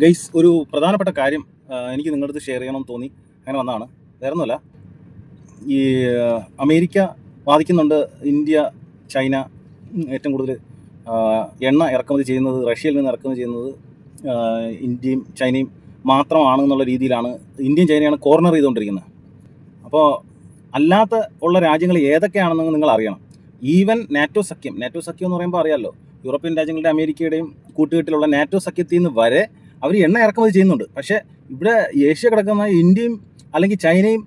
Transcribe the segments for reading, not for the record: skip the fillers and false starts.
Guys, ഒരു പ്രധാനപ്പെട്ട കാര്യം എനിക്ക് നിങ്ങളുടെ അടുത്ത് ഷെയർ ചെയ്യണമെന്ന് തോന്നി. അങ്ങനെ വന്നതാണ്. വേറൊന്നുമല്ല, ഈ അമേരിക്ക വാദിക്കുന്നുണ്ട് ഇന്ത്യ, ചൈന ഏറ്റവും കൂടുതൽ എണ്ണ ഇറക്കുമതി ചെയ്യുന്നത്, റഷ്യയിൽ നിന്ന് ഇറക്കുമതി ചെയ്യുന്നത് ഇന്ത്യയും ചൈനയും മാത്രമാണെന്നുള്ള രീതിയിലാണ്. ഇന്ത്യയും ചൈനയാണ് കോർണർ ചെയ്തുകൊണ്ടിരിക്കുന്നത്. അപ്പോൾ അല്ലാത്ത ഉള്ള രാജ്യങ്ങൾ ഏതൊക്കെയാണെന്ന് നിങ്ങൾ അറിയണം. ഈവൻ നാറ്റോ സഖ്യം എന്ന് പറയുമ്പോൾ അറിയാമല്ലോ, യൂറോപ്യൻ രാജ്യങ്ങളുടെ അമേരിക്കയുടെയും കൂട്ടുകെട്ടിലുള്ള നാറ്റോ സഖ്യത്തിൽ നിന്ന് വരെ അവർ എണ്ണ ഇറക്കുമതി ചെയ്യുന്നുണ്ട്. പക്ഷേ ഇവിടെ ഏഷ്യ കിടക്കുന്ന ഇന്ത്യയും അല്ലെങ്കിൽ ചൈനയും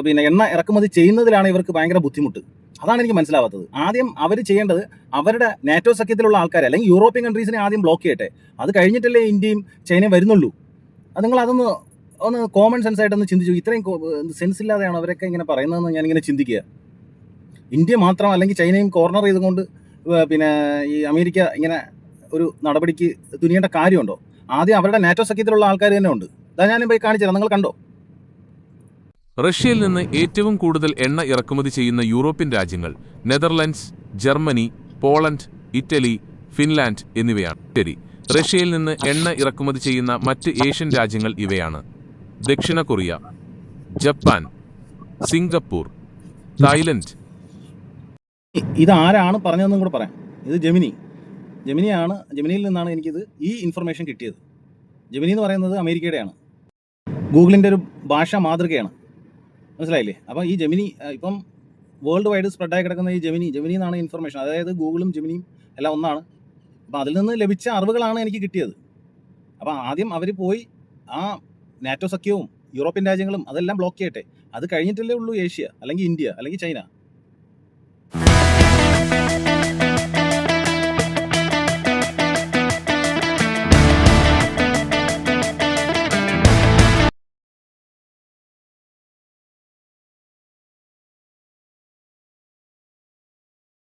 പിന്നെ എണ്ണ ഇറക്കുമതി ചെയ്യുന്നതിലാണ് ഇവർക്ക് ഭയങ്കര ബുദ്ധിമുട്ട്. അതാണ് എനിക്ക് മനസ്സിലാവാത്തത്. ആദ്യം അവർ ചെയ്യേണ്ടത് അവരുടെ നാറ്റോ സഖ്യത്തിലുള്ള ആൾക്കാരെ അല്ലെങ്കിൽ യൂറോപ്യൻ കൺട്രീസിനെ ആദ്യം ബ്ലോക്ക് ചെയ്യട്ടെ. അത് കഴിഞ്ഞിട്ടല്ലേ ഇന്ത്യയും ചൈനയും വരുന്നുള്ളൂ. അത് നിങ്ങൾ ഒന്ന് കോമൺ സെൻസ് ആയിട്ടൊന്ന് ചിന്തിച്ചു. ഇത്രയും സെൻസ് ഇല്ലാതെയാണ് അവരൊക്കെ ഇങ്ങനെ പറയുന്നതെന്ന് ഞാനിങ്ങനെ ചിന്തിക്കുക. ഇന്ത്യ മാത്രം അല്ലെങ്കിൽ ചൈനയും കോർണർ ചെയ്തുകൊണ്ട് പിന്നെ ഈ അമേരിക്ക ഇങ്ങനെ ഒരു നടപടിക്ക് തുനിയേണ്ട കാര്യമുണ്ടോ? ആദ്യം അവരുടെ നാറ്റോ സഖ്യത്തിലുള്ള ആൾക്കാർ തന്നെ ഉണ്ട്. അതാ ഞാനും പോയി കാണിച്ചു തരാം, നിങ്ങൾ കണ്ടോ? റഷ്യയിൽ നിന്ന് ഏറ്റവും കൂടുതൽ എണ്ണ ഇറക്കുമതി ചെയ്യുന്ന യൂറോപ്യൻ രാജ്യങ്ങൾ Netherlands, Germany, Poland, Italy, Finland എന്നിവയാണ്. ശരി, റഷ്യയിൽ നിന്ന് എണ്ണ ഇറക്കുമതി ചെയ്യുന്ന മറ്റ് ഏഷ്യൻ രാജ്യങ്ങൾ ഇവയാണ്: ദക്ഷിണ കൊറിയ, ജപ്പാൻ, സിംഗപ്പൂർ, തായ്ലൻഡ്. ഇതാരാണ് പറഞ്ഞതെന്നും കൂടെ പറയാം. ഇത് ജെമിനിയാണ്. ജെമിനിയിൽ നിന്നാണ് എനിക്കിത് ഈ ഇൻഫർമേഷൻ കിട്ടിയത്. ജെമിനി എന്ന് പറയുന്നത് അമേരിക്കയുടെയാണ്, ഗൂഗിളിൻ്റെ ഒരു ഭാഷാ മാതൃകയാണ്. മനസ്സിലായില്ലേ? അപ്പോൾ ഈ ജെമിനി ഇപ്പം വേൾഡ് വൈഡ് സ്പ്രെഡായി കിടക്കുന്ന ഈ ജെമിനി എന്നാണ് ഇൻഫർമേഷൻ. അതായത് ഗൂഗിളും ജെമിനിയും എല്ലാം ഒന്നാണ്. അപ്പോൾ അതിൽ നിന്ന് ലഭിച്ച അറിവുകളാണ് എനിക്ക് കിട്ടിയത്. അപ്പോൾ ആദ്യം അവർ പോയി ആ നാറ്റോ സഖ്യവും യൂറോപ്യൻ രാജ്യങ്ങളും അതെല്ലാം ബ്ലോക്ക് ചെയ്യട്ടെ. അത് കഴിഞ്ഞിട്ടല്ലേ ഉള്ളൂ ഏഷ്യ അല്ലെങ്കിൽ ഇന്ത്യ അല്ലെങ്കിൽ ചൈന.